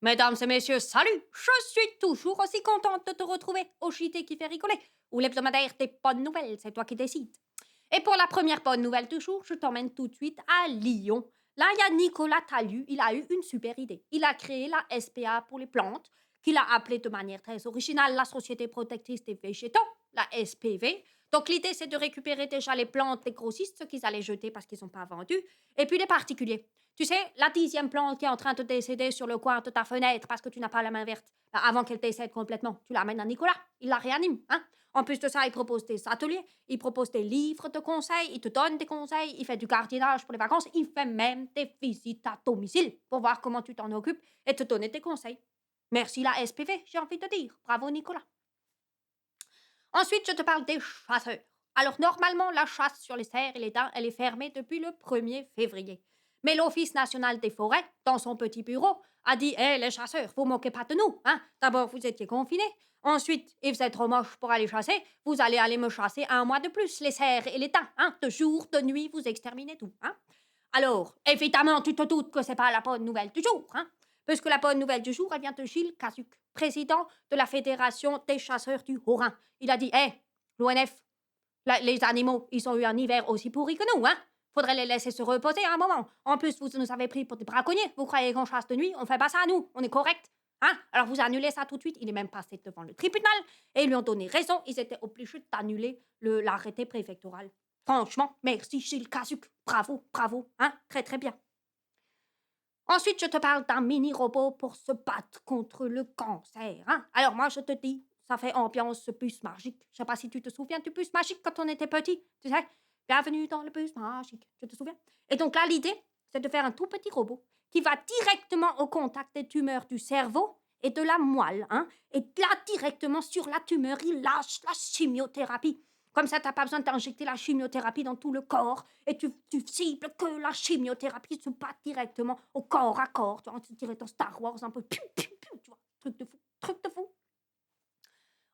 Mesdames et messieurs, salut! Je suis toujours aussi contente de te retrouver au JT qui fait rigoler, ou l'hebdomadaire des bonnes nouvelles, c'est toi qui décides. Et pour la première bonne nouvelle du jour, je t'emmène tout de suite à Lyon. Là, il y a Nicolas Talus, il a eu une super idée. Il a créé la SPA pour les plantes, qu'il a appelée de manière très originale la Société protectrice des végétaux, la SPV. Donc l'idée, c'est de récupérer déjà les plantes des grossistes, ceux qu'ils allaient jeter parce qu'ils ne sont pas vendus, et puis les particuliers. Tu sais, la 10e plante qui est en train de décéder sur le coin de ta fenêtre parce que tu n'as pas la main verte, avant qu'elle décède complètement, tu l'amènes à Nicolas, il la réanime. Hein? En plus de ça, il propose des ateliers, il propose des livres de conseils, il te donne des conseils, il fait du gardiennage pour les vacances, il fait même des visites à domicile pour voir comment tu t'en occupes et te donner des conseils. Merci la SPV, j'ai envie de dire. Bravo Nicolas. Ensuite, je te parle des chasseurs. Alors, normalement, la chasse sur les cerfs et les daims, elle est fermée depuis le 1er février. Mais l'Office national des forêts, dans son petit bureau, a dit « Hé, les chasseurs, vous moquez pas de nous, hein? D'abord, vous étiez confinés. Ensuite, il faisait trop moche pour aller chasser. Vous allez aller me chasser un mois de plus, les cerfs et les daims, hein? De jour, de nuit, vous exterminez tout, hein? Alors, évidemment, tu te doutes que c'est pas la bonne nouvelle du jour, hein? Parce que la bonne nouvelle du jour, elle vient de Gilles Casuc, président de la Fédération des chasseurs du Haut-Rhin. Il a dit « Hé, l'ONF, les animaux, ils ont eu un hiver aussi pourri que nous, hein? Faudrait les laisser se reposer un moment. En plus, vous nous avez pris pour des braconniers. Vous croyez qu'on chasse de nuit? On fait pas ça, nous. On est correct. Hein? Alors vous annulez ça tout de suite. Il est même passé devant le tribunal et ils lui ont donné raison. Ils étaient obligés d'annuler l'arrêté préfectoral. Franchement, merci Gilles Casuc. Bravo, bravo. Hein? Très, très bien. Ensuite, je te parle d'un mini-robot pour se battre contre le cancer. Hein? Alors moi, je te dis, ça fait ambiance bus magique. Je sais pas si tu te souviens du bus magique quand on était petit. Tu sais, bienvenue dans le bus magique. Tu te souviens? Et donc là, l'idée, c'est de faire un tout petit robot qui va directement au contact des tumeurs du cerveau et de la moelle. Hein? Et là, directement sur la tumeur, il lâche la chimiothérapie. Comme ça, tu n'as pas besoin d'injecter la chimiothérapie dans tout le corps et tu cibles que la chimiothérapie se passe directement au corps à corps. Tu vois, on dirait dans Star Wars un peu. Piou, piou, piou, tu vois, truc de fou, truc de fou.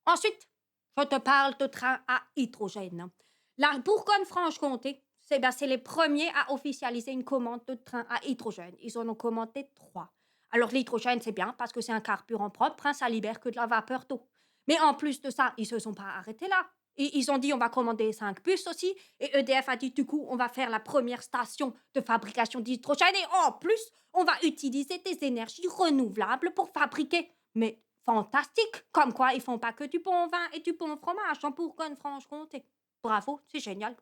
Ensuite, je te parle de train à hydrogène. La Bourgogne-Franche-Comté, c'est les premiers à officialiser une commande de train à hydrogène. Ils en ont commandé 3. Alors l'hydrogène, c'est bien parce que c'est un carburant propre, hein, ça libère que de la vapeur d'eau. Mais en plus de ça, ils se sont pas arrêtés là. Et ils ont dit on va commander 5 bus aussi. Et EDF a dit du coup on va faire la première station de fabrication d'hydrogène. Et en plus, on va utiliser des énergies renouvelables pour fabriquer. Mais fantastique! Comme quoi ils font pas que du bon vin et du bon fromage en Bourgogne-Franche-Comté. Bravo, c'est génial.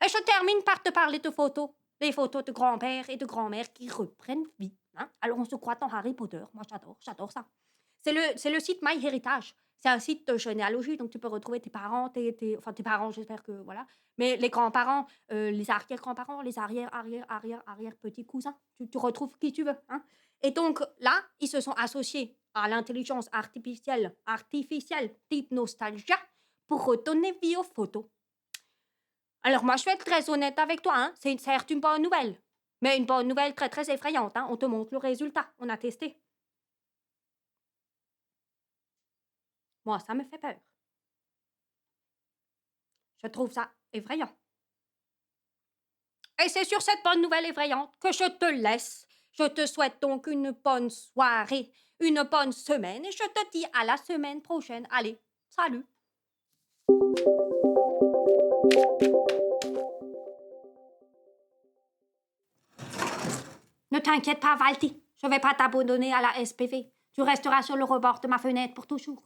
Et je termine par te parler de photos. Les photos de grand-père et de grand-mère qui reprennent vie. Hein? Alors on se croit dans Harry Potter. Moi j'adore ça. C'est le site MyHeritage. C'est un site de généalogie, donc tu peux retrouver tes parents, enfin tes parents, j'espère que voilà. Mais les grands-parents, les arrière-grands-parents, les arrière-petits-cousins, tu retrouves qui tu veux. Hein? Et donc là, ils se sont associés à l'intelligence artificielle type Nostalgia pour redonner vie aux photos. Alors moi, je vais être très honnête avec toi, hein? C'est certes une bonne nouvelle, mais une bonne nouvelle très très effrayante. Hein? On te montre le résultat, on a testé. Moi, ça me fait peur. Je trouve ça effrayant. Et c'est sur cette bonne nouvelle effrayante que je te laisse. Je te souhaite donc une bonne soirée, une bonne semaine et je te dis à la semaine prochaine. Allez, salut! Ne t'inquiète pas, Valti. Je vais pas t'abandonner à la SPV. Tu resteras sur le rebord de ma fenêtre pour toujours.